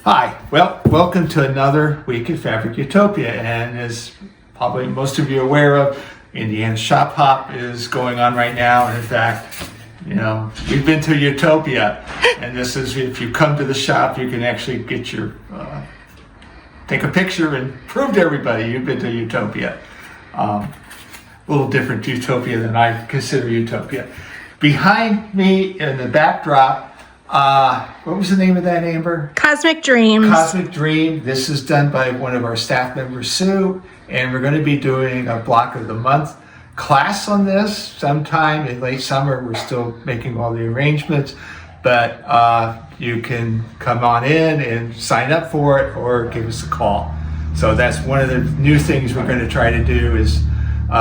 Hi, well, welcome to another week of Fabric Utopia, and as probably most of you are aware of, Indiana Shop Hop is going on right now, and in fact, we've been to Utopia, and this is, if you come to the shop, you can actually get your, take a picture and prove to everybody you've been to Utopia. A little different Utopia than I consider Utopia. Behind me in the backdrop, what was the name of that, Amber? Cosmic Dreams. Cosmic Dream. This is done by one of our staff members, Sue, and we're going to be doing a block of the month class on this sometime in late summer. We're still making all the arrangements, but you can come on in and sign up for it or give us a call. So that's one of the new things we're going to try to do is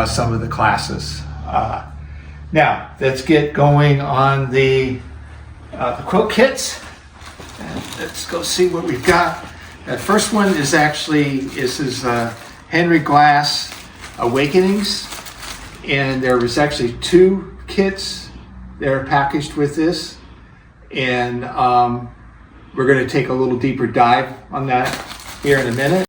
some of the classes. Now, let's get going on the quilt kits. And let's go see what we've got. The first one is Henry Glass Awakenings, and there was actually 2 kits that are packaged with this, and we're going to take a little deeper dive on that here in a minute.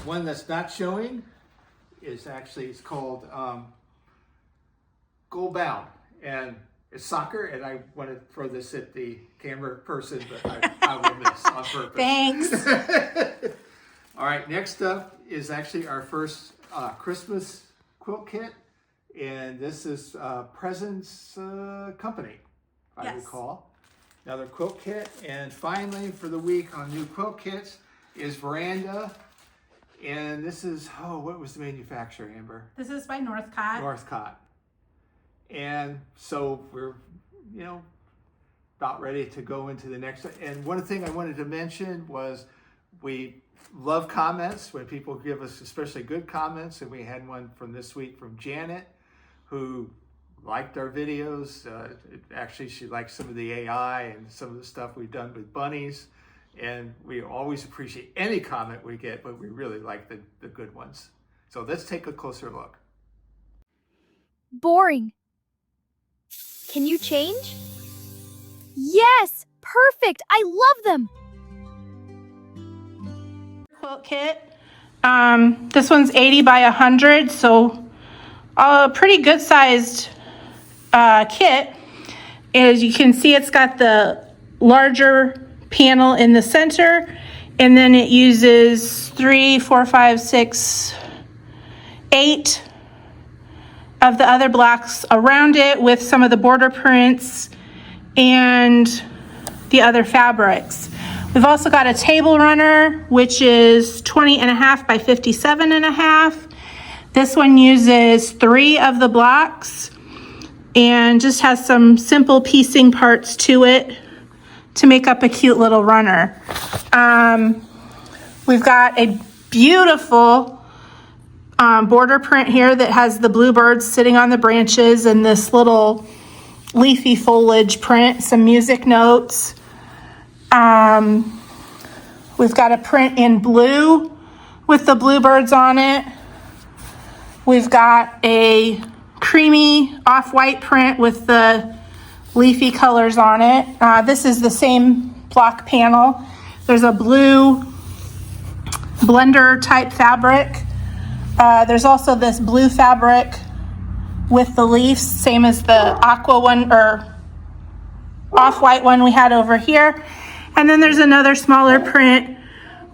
One that's not showing is it's called Goal Bound, and it's soccer, and I want to throw this at the camera person, but I will miss on purpose. Thanks. All right, next up is actually our first Christmas quilt kit, and this is Presents Company, if I recall. Another quilt kit, and finally for the week on new quilt kits is Veranda. And this is, what was the manufacturer, Amber? This is by Northcott. Northcott. And so we're, about ready to go into the next. And one thing I wanted to mention was we love comments when people give us especially good comments. And we had one from this week from Janet, who liked our videos. Actually, she liked some of the AI and some of the stuff we've done with bunnies. And we always appreciate any comment we get, but we really like the good ones. So let's take a closer look. Boring. Can you change? Yes! Perfect! I love them! Quilt kit. This one's 80 by 100, so a pretty good sized kit. As you can see, it's got the larger panel in the center, and then it uses 3, 4, 5, 6, 8 of the other blocks around it with some of the border prints and the other fabrics. We've also got a table runner, which is 20.5 by 57.5. This one uses 3 of the blocks and just has some simple piecing parts to it to make up a cute little runner. We've got a beautiful border print here that has the bluebirds sitting on the branches and this little leafy foliage print, some music notes. We've got a print in blue with the bluebirds on it. We've got a creamy off-white print with the leafy colors on it. This is the same block panel. There's a blue blender type fabric. There's also this blue fabric with the leaves, same as the aqua one or off-white one we had over here. And then there's another smaller print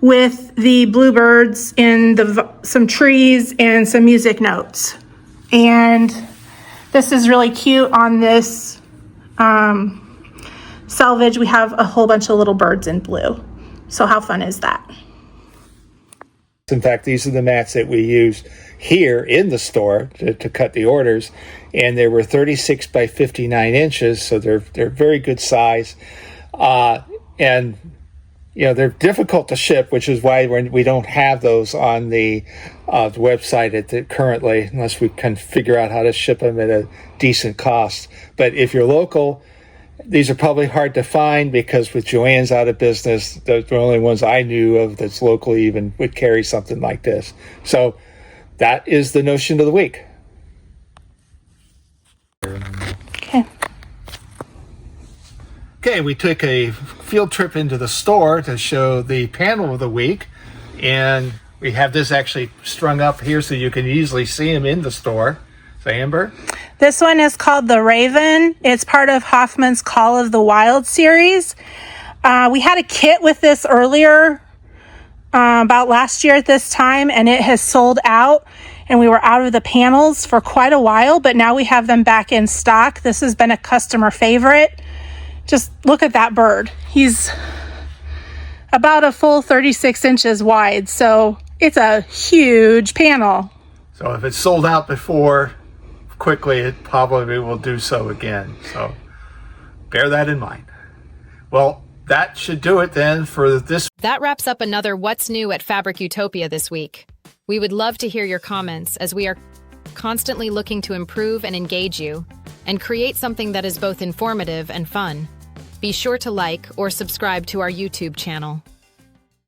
with the bluebirds in some trees and some music notes. And this is really cute on this selvage. We have a whole bunch of little birds in blue. So how fun is that? In fact, these are the mats that we use here in the store to cut the orders, and they were 36 by 59 inches, so they're very good size. And they're difficult to ship, which is why we don't have those on the website currently, unless we can figure out how to ship them at a decent cost. But if you're local, these are probably hard to find, because with Joann's out of business, they're the only ones I knew of that's locally even would carry something like this. So that is the notion of the week. Okay. Okay, we took a field trip into the store to show the panel of the week, and we have this actually strung up here so you can easily see them in the store. So Amber? This one is called the Raven. It's part of Hoffman's Call of the Wild series. We had a kit with this earlier, about last year at this time, and it has sold out, and we were out of the panels for quite a while, but now we have them back in stock. This has been a customer favorite. Just look at that bird. He's about a full 36 inches wide, so it's a huge panel. So if it's sold out before quickly, it probably will do so again. So bear that in mind. Well, that should do it then for this. That wraps up another What's New at Fabric Utopia this week. We would love to hear your comments, as we are constantly looking to improve and engage you and create something that is both informative and fun. Be sure to like or subscribe to our YouTube channel.